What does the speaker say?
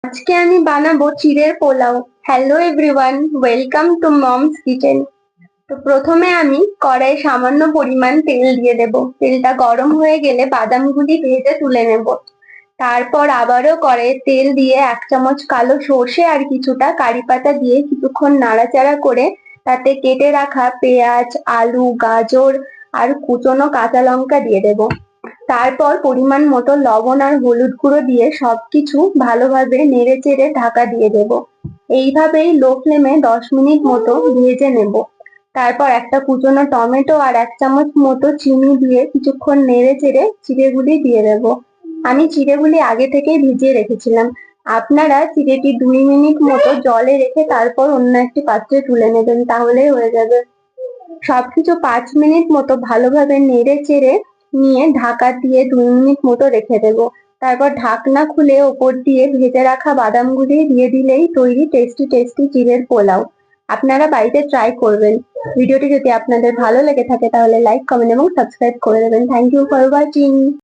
আজকে আমি বানাবো চিড়ের pulao. Hello everyone, welcome to mom's kitchen. তো প্রথমে আমি কড়াইয়ে সামান্য পরিমাণ তেল দিয়ে দেব। তেলটা গরম হয়ে গেলে বাদামগুলি ভেজে তুলে নেব। তারপর আবারও কড়াইয়ে তেল দিয়ে 1 চামচ কালো সর্ষে আর কিছুটা কারি পাতা দিয়ে কিছুক্ষণ নাড়াচাড়া করে তাতে কেটে রাখা পেঁয়াজ, আলু, গাজর আর কুচনো কাঁচা লঙ্কা দিয়ে দেব। তারপর পরিমাণ মতো লবণ আর হলুদ গুঁড়ো দিয়ে সবকিছু ভালোভাবে নেড়েচেড়ে ঢাকা দিয়ে দেব। এইভাবেই লো ফ্লেমে 10 মিনিট মতো ভেজে নেব। তারপর একটা কুচনো টমেটো আর 1 চামচ মতো চিনি দিয়ে কিছুক্ষণ নেড়েচেড়ে চিড়েগুলি দিয়ে দেব। আমি চিড়েগুলি আগে থেকেই ভিজিয়ে রেখেছিলাম। আপনারা চিড়েটি 2 মিনিট মতো জলে রেখে তারপর অন্য একটি পাত্রে তুলে নেবেন, তাহলেই হয়ে যাবে। সবকিছু 5 মিনিট মতো ভালোভাবে নেড়ে চেড়ে নিয়ে ঢাকা দিয়ে 2 মিনিট মতো রেখে দেবো। তারপর ঢাকনা খুলে ওপর দিয়ে ভেজে রাখা বাদামগুলি দিয়ে দিলেই তৈরি টেস্টি টেস্টি চিড়ের পোলাও। আপনারা বাড়িতে ট্রাই করবেন। ভিডিওটি যদি আপনাদের ভালো লেগে থাকে তাহলে লাইক, কমেন্ট এবং সাবস্ক্রাইব করে দেবেন। Thank you for watching.